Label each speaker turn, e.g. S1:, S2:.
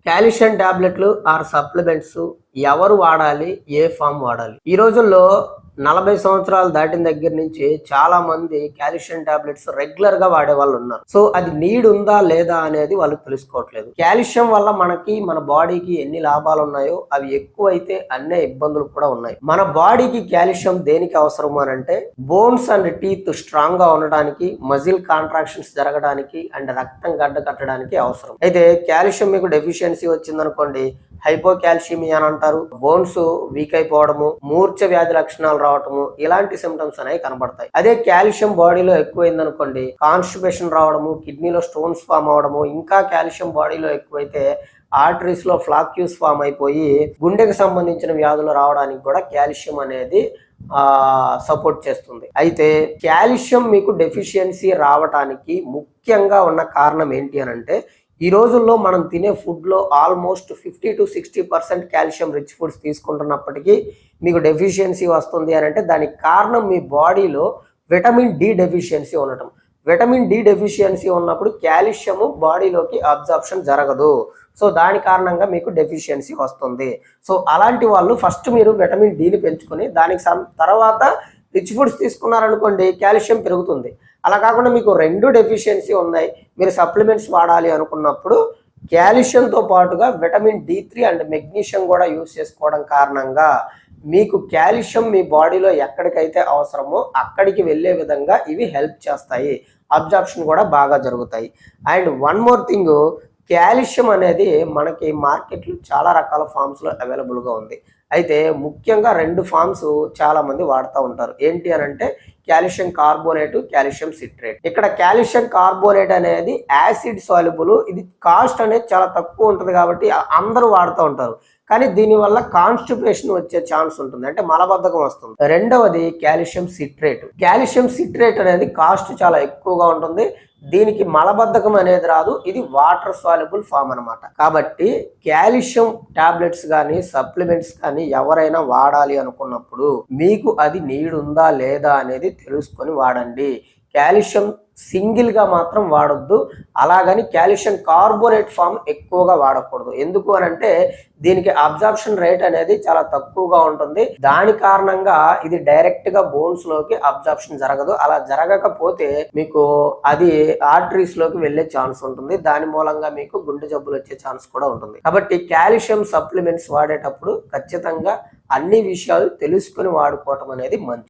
S1: Calcium టాబ్లెట్లు are supplements ఎవరు వాడాలి? ఏ ఫామ్ వాడాలి? ఈ రోజుల్లో 40 సంవత్సరాలు దాటిన దగ్గర నుంచి చాలా మంది కాల్షియం టాబ్లెట్స్ రెగ్యులర్ గా వాడే వాళ్ళు ఉన్నారు. సో అది నీడ్ ఉందా లేదా అనేది వాళ్ళు తెలుసుకోవట్లేదు. కాల్షియం వల్ల మనకి మన బాడీకి ఎన్ని లాభాలు ఉన్నాయో అవి ఎక్కువైతే అన్నే ఇబ్బందులు కూడా ఉన్నాయి. మన బాడీకి కాల్షియం దేనికి అవసరం అని అంటే బోన్స్ అండ్ టీత్ స్ట్రాంగ్ గా ఉండడానికి, మజిల్ కాంట్రాక్షన్స్ జరగడానికి అండ్ రక్తం గడ్డ కట్టడానికి అవసరం. అయితే కాల్షియం మీకు డెఫిషియన్సీ వచ్చిందనుకోండి, హైపోకాల్షిమియా అని అంటారు. బోన్స్ వీక్ అయిపోవడము, మూర్ఛ వ్యాధి లక్షణాలు రావడము, ఇలాంటి సిమ్టమ్స్ అనేవి కనబడతాయి. అదే కాల్షియం బాడీలో ఎక్కువైంది అనుకోండి, కాన్స్టిపేషన్ రావడము, కిడ్నీలో స్టోన్స్ ఫామ్ అవడము, ఇంకా కాల్షియం బాడీలో ఎక్కువైతే ఆర్టరీస్ లో ఫ్లాక్యూస్ ఫామ్ అయిపోయి గుండెకి సంబంధించిన వ్యాధులు రావడానికి కూడా కాల్షియం అనేది సపోర్ట్ చేస్తుంది. అయితే కాల్షియం మీకు డెఫిషియన్సీ రావడానికి ముఖ్యంగా ఉన్న కారణం ఏంటి అని అంటే, ఈ రోజుల్లో మనం తినే ఫుడ్లో almost 50 to 60% calcium rich foods తీసుకుంటున్నప్పటికీ మీకు డెఫిషియన్సీ వస్తుంది అని అంటే దానికి కారణం మీ బాడీలో విటమిన్ డి డెఫిషియన్సీ ఉండటం. విటమిన్ డి డెఫిషియన్సీ ఉన్నప్పుడు కాల్షియం బాడీలోకి అబ్జార్ప్షన్ జరగదు. సో దాని కారణంగా మీకు డెఫిషియన్సీ వస్తుంది. సో అలాంటి వాళ్ళు ఫస్ట్ మీరు విటమిన్ డిని పెంచుకొని దానికి తర్వాత రిచ్ ఫుడ్స్ తీసుకున్నారనుకోండి, కాల్షియం పెరుగుతుంది. అలా కాకుండా మీకు రెండు డెఫిషియన్సీ ఉన్నాయి, మీరు సప్లిమెంట్స్ వాడాలి అనుకున్నప్పుడు కాల్షియంతో పాటుగా విటమిన్ డి3 అండ్ మెగ్నీషియం కూడా యూజ్ చేసుకోవడం కారణంగా మీకు కాల్షియం మీ బాడీలో ఎక్కడికైతే అవసరమో అక్కడికి వెళ్ళే విధంగా ఇవి హెల్ప్ చేస్తాయి. అబ్జార్ప్షన్ కూడా బాగా జరుగుతాయి. And one more thing, calcium అనేది మనకి మార్కెట్లో చాలా రకాల ఫామ్స్లో అవైలబుల్గా ఉంది. అయితే ముఖ్యంగా రెండు ఫామ్స్ చాలా మంది వాడుతూ ఉంటారు. ఏంటి అని అంటే కాల్షియం కార్బోనేట్, కాల్షియం సిట్రేట్. ఇక్కడ కాల్షియం కార్బోనేట్ అనేది యాసిడ్ సాల్యుబుల్, ఇది కాస్ట్ అనేది చాలా తక్కువ ఉంటుంది కాబట్టి అందరూ వాడుతూ ఉంటారు. కానీ దీనివల్ల కాన్స్టిపేషన్ వచ్చే ఛాన్స్ ఉంటుంది, అంటే మలబద్ధకం వస్తుంది. రెండవది కాల్షియం సిట్రేట్. కాల్షియం సిట్రేట్ అనేది కాస్ట్ చాలా ఎక్కువగా ఉంటుంది, దీనికి మలబద్ధకం అనేది రాదు, ఇది వాటర్ సాల్యుబుల్ ఫామ్ అనమాట. కాబట్టి కాల్షియం టాబ్లెట్స్ కానీ సప్లిమెంట్స్ కానీ ఎవరైనా వాడాలి అనుకున్నప్పుడు మీకు అది నీడ్ ఉందా లేదా అనేది తెలుసుకొని వాడండి. కాల్షియం సింగిల్ గా మాత్రం వాడొద్దు, అలాగని కాల్షియం కార్బోనేట్ ఫామ్ ఎక్కువగా వాడకూడదు. ఎందుకు అని అంటే దీనికి అబ్జార్ప్షన్ రేట్ అనేది చాలా తక్కువగా ఉంటుంది. దాని కారణంగా ఇది డైరెక్ట్ గా బోన్స్ లోకి అబ్జార్ప్షన్ జరగదు. అలా జరగకపోతే మీకు అది ఆర్టరీస్ లోకి వెళ్లే ఛాన్స్ ఉంటుంది. దాని మూలంగా మీకు గుండె జబ్బులు వచ్చే ఛాన్స్ కూడా ఉంటుంది. కాబట్టి కాల్షియం సప్లిమెంట్స్ వాడేటప్పుడు ఖచ్చితంగా అన్ని విషయాలు తెలుసుకొని వాడుకోవటం అనేది మంచిది.